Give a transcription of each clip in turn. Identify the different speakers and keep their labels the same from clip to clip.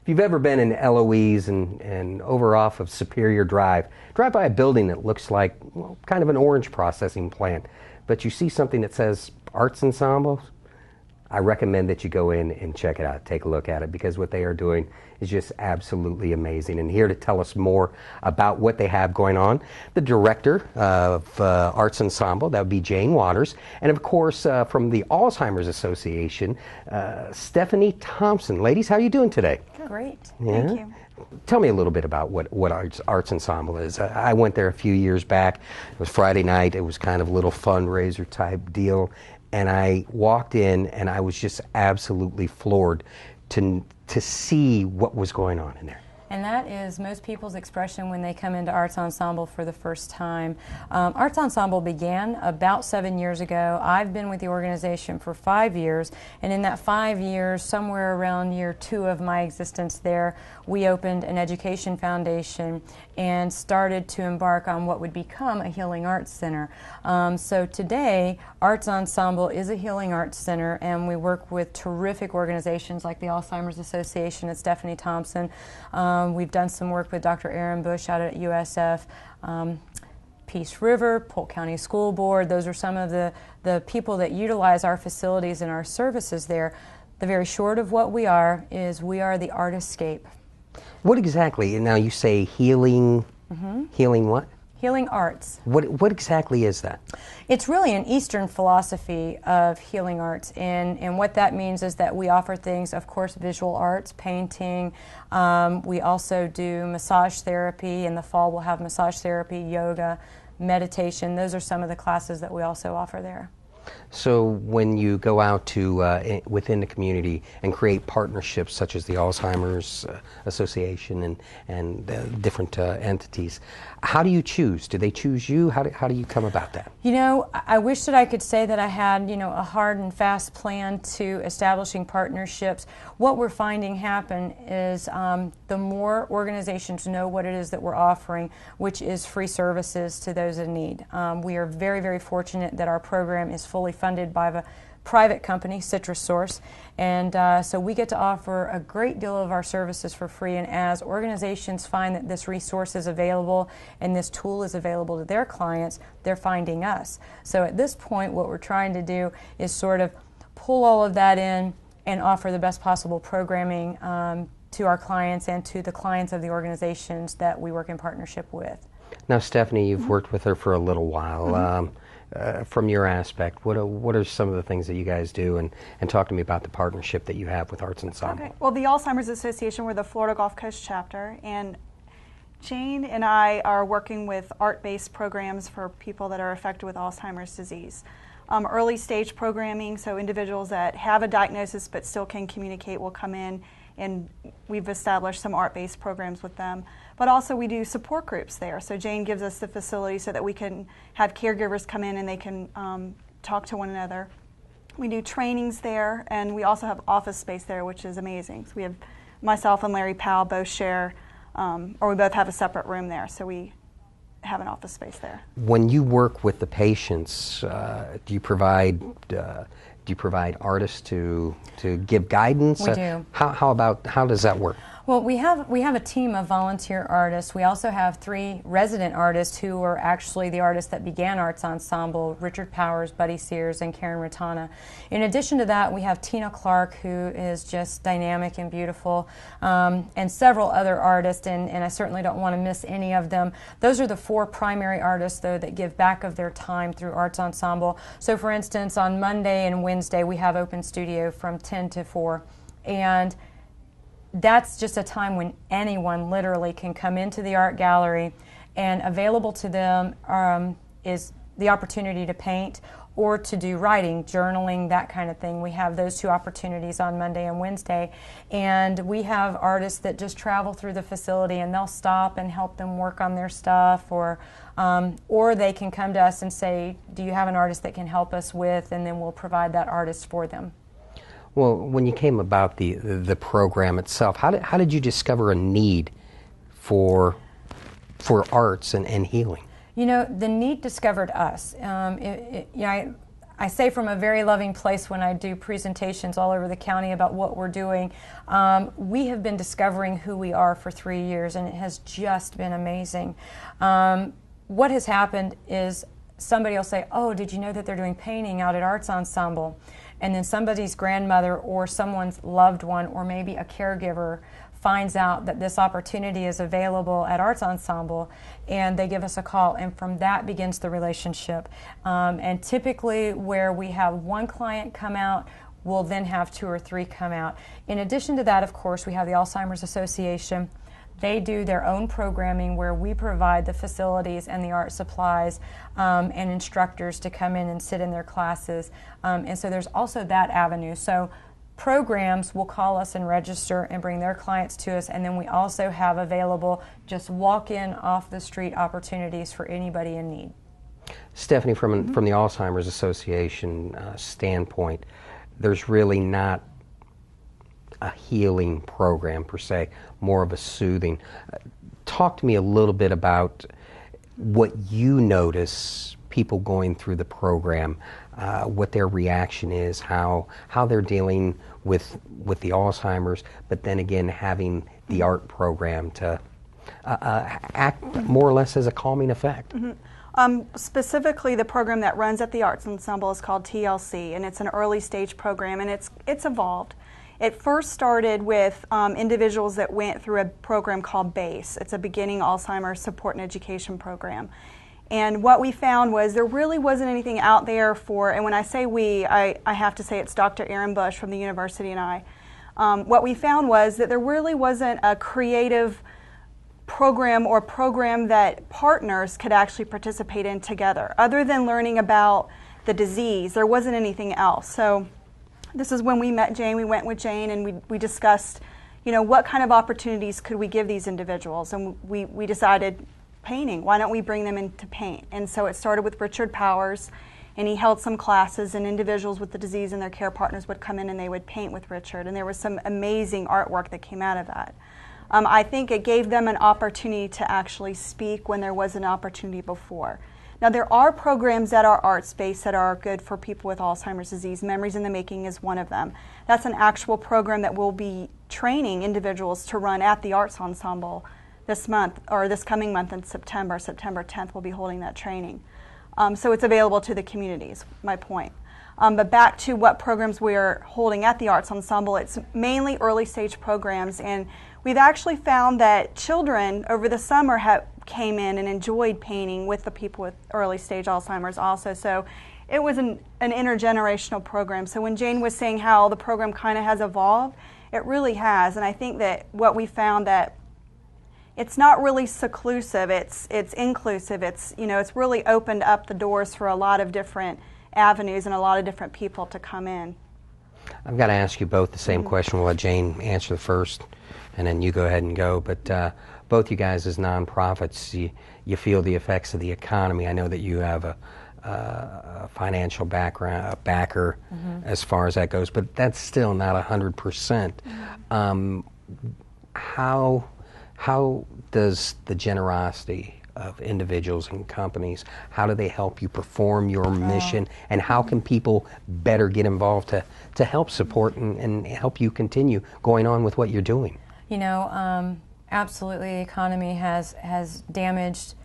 Speaker 1: you've ever been in LOEs and over off of Superior Drive, drive by a building that looks like, well, kind of an orange processing plant, but you see something that says Arts Ensemble, I recommend that you go in and check it out, take a look at it, because what they are doing is just absolutely amazing. And here to tell us more about what they have going on, the director of Arts Ensemble, that would be Jane Waters, and of course from the Alzheimer's Association, Stephanie Thompson. Ladies, how are you doing today?
Speaker 2: Great,
Speaker 1: Yeah?
Speaker 2: thank you.
Speaker 1: Tell me a little bit about what Arts Ensemble is. I went there a few years back. It was Friday night. It was kind of a little fundraiser type deal. And I walked in and I was just absolutely floored to see what was going on in there.
Speaker 2: And that is most people's expression when they come into Arts Ensemble for the first time. Arts Ensemble began about 7 years ago. I've been with the organization for 5 years, and in that 5 years, somewhere around year 2 of my existence there, we opened an education foundation and started to embark on what would become a healing arts center. So today, Arts Ensemble is a healing arts center, and we work with terrific organizations like the Alzheimer's Association and Stephanie Thompson. We've done some work with Dr. Aaron Bush out at USF, Peace River, Polk County School Board. Those are some of the people that utilize our facilities and our services there. The very short of what we are is we are the artistscape.
Speaker 1: What exactly, now you say healing, healing what?
Speaker 2: Healing arts.
Speaker 1: What exactly is that?
Speaker 2: It's really an Eastern philosophy of healing arts, and what that means is that we offer things, of course, visual arts, painting. We also do massage therapy. In the fall, we'll have massage therapy, yoga, meditation. Those are some of the classes that we also offer there.
Speaker 1: So when you go out to within the community and create partnerships such as the Alzheimer's Association and different entities, how do you choose? Do they choose you? How do you come about that?
Speaker 2: You know, I wish that I could say that I had, a hard and fast plan to establishing partnerships. What we're finding happen is the more organizations know what it is that we're offering, which is free services to those in need. We are very, very fortunate that our program is fully funded by the private company, Citrus Source, and so we get to offer a great deal of our services for free, and as organizations find that this resource is available and this tool is available to their clients, they're finding us. So at this point, what we're trying to do is sort of pull all of that in and offer the best possible programming to our clients and to the clients of the organizations that we work in partnership with.
Speaker 1: Now, Stephanie, you've worked with her for a little while. From your aspect, what are some of the things that you guys do, and talk to me about the partnership that you have with Arts Ensemble.
Speaker 3: Okay. Well, the Alzheimer's Association, we're the Florida Gulf Coast chapter, and Jane and I are working with art-based programs for people that are affected with Alzheimer's disease. Early stage programming, so individuals that have a diagnosis but still can communicate will come in, and we've established some art-based programs with them. But also we do support groups there. So Jane gives us the facility so that we can have caregivers come in and they can talk to one another. We do trainings there, and we also have office space there, which is amazing. So we have myself and Larry Powell both share, or we both have a separate room there. So we have an office space there.
Speaker 1: When you work with the patients, do you provide artists to give guidance?
Speaker 2: We do.
Speaker 1: How does that work?
Speaker 2: Well, we have a team of volunteer artists. We also have 3 resident artists who are actually the artists that began Arts Ensemble: Richard Powers, Buddy Sears, and Karen Ratana. In addition to that, we have Tina Clark, who is just dynamic and beautiful, and several other artists, and I certainly don't want to miss any of them. Those are the 4 primary artists, though, that give back of their time through Arts Ensemble. So, for instance, on Monday and Wednesday, we have open studio from 10 to 4, and that's just a time when anyone literally can come into the art gallery, and available to them is the opportunity to paint or to do writing, journaling, that kind of thing. We have those 2 opportunities on Monday and Wednesday, and we have artists that just travel through the facility and they'll stop and help them work on their stuff, or they can come to us and say, do you have an artist that can help us with, and then we'll provide that artist for them.
Speaker 1: Well, when you came about the program itself, how did you discover a need for arts and healing?
Speaker 2: You know, the need discovered us. I say from a very loving place when I do presentations all over the county about what we're doing. We have been discovering who we are for 3 years, and it has just been amazing. What has happened is somebody will say, oh, did you know that they're doing painting out at Arts Ensemble? And then somebody's grandmother or someone's loved one or maybe a caregiver finds out that this opportunity is available at Arts Ensemble, and they give us a call, and from that begins the relationship. And typically where we have one client come out, we'll then have 2 or 3 come out. In addition to that, of course, we have the Alzheimer's Association. They do their own programming where we provide the facilities and the art supplies and instructors to come in and sit in their classes. And so there's also that avenue. So programs will call us and register and bring their clients to us, and then we also have available just walk-in off the street opportunities for anybody in need.
Speaker 1: Stephanie, from the Alzheimer's Association standpoint, there's really not a healing program per se, more of a soothing. Talk to me a little bit about what you notice people going through the program, what their reaction is, how they're dealing with the Alzheimer's, but then again having the art program to act more or less as a calming effect.
Speaker 3: Specifically, the program that runs at the Arts Ensemble is called TLC, and it's an early stage program, and it's evolved. It first started with individuals that went through a program called BASE. It's a Beginning Alzheimer's Support and Education program. And what we found was there really wasn't anything out there for, and when I say we, I have to say it's Dr. Aaron Bush from the university and I. What we found was that there really wasn't a creative program or program that partners could actually participate in together. Other than learning about the disease, there wasn't anything else. So this is when we met Jane. We went with Jane and we discussed, you know, what kind of opportunities could we give these individuals, and we decided painting. Why don't we bring them in to paint? And so it started with Richard Powers, and he held some classes, and individuals with the disease and their care partners would come in and they would paint with Richard, and there was some amazing artwork that came out of that. I think it gave them an opportunity to actually speak when there was an opportunity before. Now, there are programs that are arts-based that are good for people with Alzheimer's disease. Memories in the Making is one of them. That's an actual program that will be training individuals to run at the Arts Ensemble this month, or this coming month in September. September 10th, we'll be holding that training. So it's available to the communities, my point. But back to what programs we're holding at the Arts Ensemble, it's mainly early stage programs, and we've actually found that children over the summer came in and enjoyed painting with the people with early stage Alzheimer's also. So it was an intergenerational program. So when Jane was saying how the program kind of has evolved, it really has. And I think that what we found that it's not really seclusive, it's inclusive, it's really opened up the doors for a lot of different avenues and a lot of different people to come in.
Speaker 1: I've got to ask you both the same question. We'll let Jane answer the first, and then you go ahead and go. But both you guys as nonprofits, you feel the effects of the economy. I know that you have a financial background, a backer as far as that goes, but that's still not 100%. How does the generosity of individuals and companies, how do they help you perform your mission, and how can people better get involved to help support and help you continue going on with what you're doing?
Speaker 2: You know, absolutely, the economy has damaged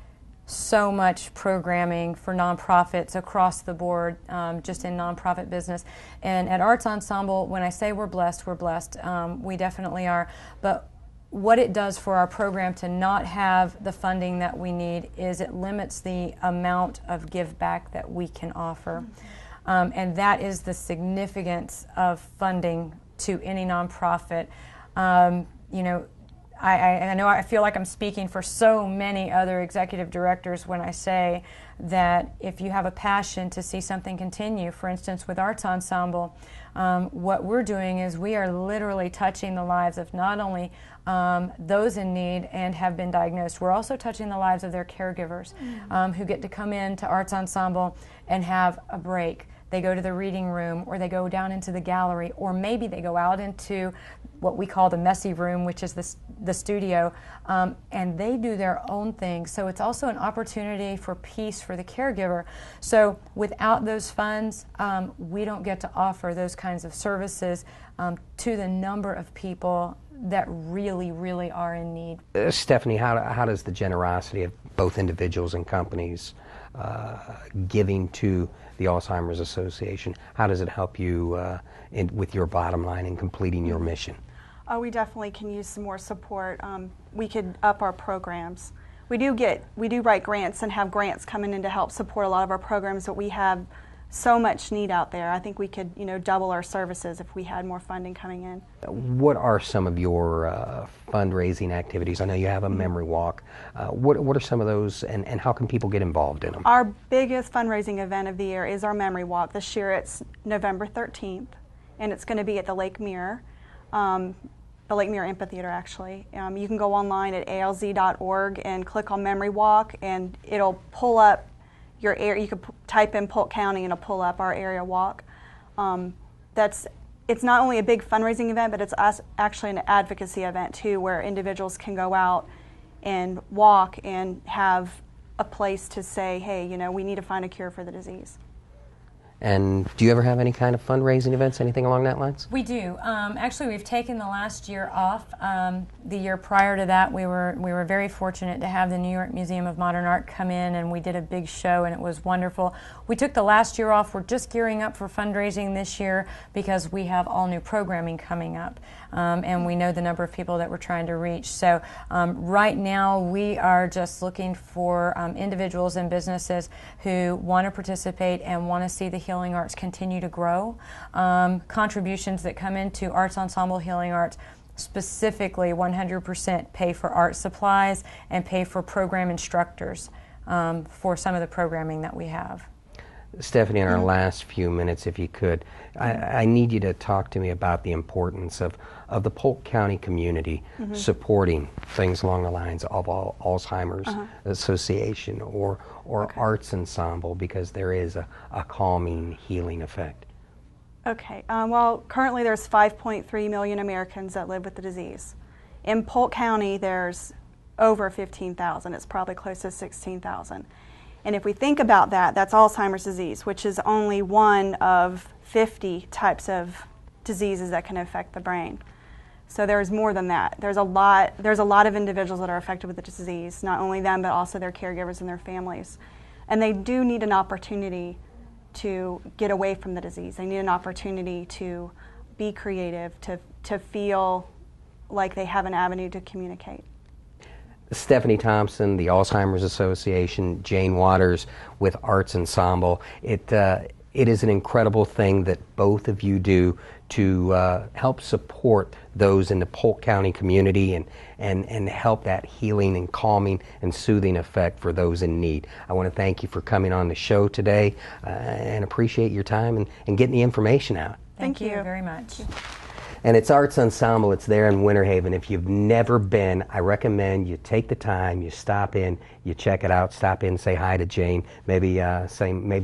Speaker 2: so much programming for nonprofits across the board, just in nonprofit business. And at Arts Ensemble, when I say we're blessed, we definitely are. But what it does for our program to not have the funding that we need is it limits the amount of give back that we can offer. And that is the significance of funding to any nonprofit. You know, I feel like I'm speaking for so many other executive directors when I say that if you have a passion to see something continue, for instance with Arts Ensemble, what we're doing is we are literally touching the lives of not only those in need and have been diagnosed, we're also touching the lives of their caregivers who get to come in to Arts Ensemble and have a break. they go to the reading room, or they go down into the gallery, or maybe they go out into what we call the messy room, which is the studio, and they do their own thing. So it's also an opportunity for peace for the caregiver. So without those funds, we don't get to offer those kinds of services to the number of people that really, really are in need.
Speaker 1: Stephanie, how does the generosity of both individuals and companies giving to the Alzheimer's Association, how does it help you with your bottom line in completing your mission?
Speaker 3: Oh, we definitely can use some more support. We could up our programs. We do write grants and have grants coming in to help support a lot of our programs, but we have so much need out there. I think we could, double our services if we had more funding coming in.
Speaker 1: What are some of your fundraising activities? I know you have a memory walk. What are some of those, and how can people get involved in them?
Speaker 3: Our biggest fundraising event of the year is our memory walk. This year it's November 13th, and it's going to be at the Lake Mirror. The Lake Mirror Amphitheater, actually. You can go online at alz.org and click on Memory Walk, and it'll pull up your area. You could type in Polk County and it'll pull up our area walk. It's not only a big fundraising event, but it's actually an advocacy event too, where individuals can go out and walk and have a place to say, hey, we need to find a cure for the disease.
Speaker 1: And do you ever have any kind of fundraising events, anything along that lines?
Speaker 2: We do. Actually, we've taken the last year off. The year prior to that, we were very fortunate to have the New York Museum of Modern Art come in, and we did a big show, and it was wonderful. We took the last year off. We're just gearing up for fundraising this year because we have all new programming coming up, and we know the number of people that we're trying to reach. So right now, we are just looking for individuals and businesses who want to participate and want to see the healing arts continue to grow. Contributions that come into Arts Ensemble Healing Arts specifically 100% pay for art supplies and pay for program instructors for some of the programming that we have.
Speaker 1: Stephanie, in our last few minutes, if you could, I need you to talk to me about the importance of the Polk County community supporting things along the lines of Alzheimer's Association or Arts Ensemble, because there is a calming, healing effect.
Speaker 3: Okay. Well, currently there's 5.3 million Americans that live with the disease. In Polk County, there's over 15,000. It's probably close to 16,000. And if we think about that, that's Alzheimer's disease, which is only one of 50 types of diseases that can affect the brain. So there's more than that. There's a lot of individuals that are affected with the disease, not only them, but also their caregivers and their families. And they do need an opportunity to get away from the disease. They need an opportunity to be creative, to feel like they have an avenue to communicate.
Speaker 1: Stephanie Thompson, the Alzheimer's Association, Jane Waters with Arts Ensemble. It is an incredible thing that both of you do to help support those in the Polk County community and help that healing and calming and soothing effect for those in need. I want to thank you for coming on the show today and appreciate your time and getting the information out.
Speaker 2: Thank you very much.
Speaker 1: And it's Arts Ensemble. It's there in Winter Haven. If you've never been, I recommend you take the time, you stop in, you check it out, stop in, say hi to Jane, maybe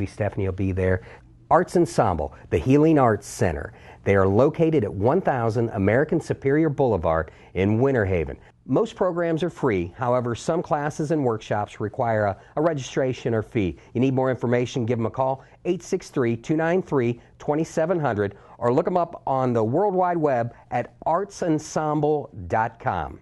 Speaker 1: Stephanie will be there. Arts Ensemble, the Healing Arts Center. They are located at 1000 American Superior Boulevard in Winter Haven. Most programs are free. However, some classes and workshops require a registration or fee. You need more information, give them a call, 863-293-2700, or look them up on the World Wide Web at artsensemble.com.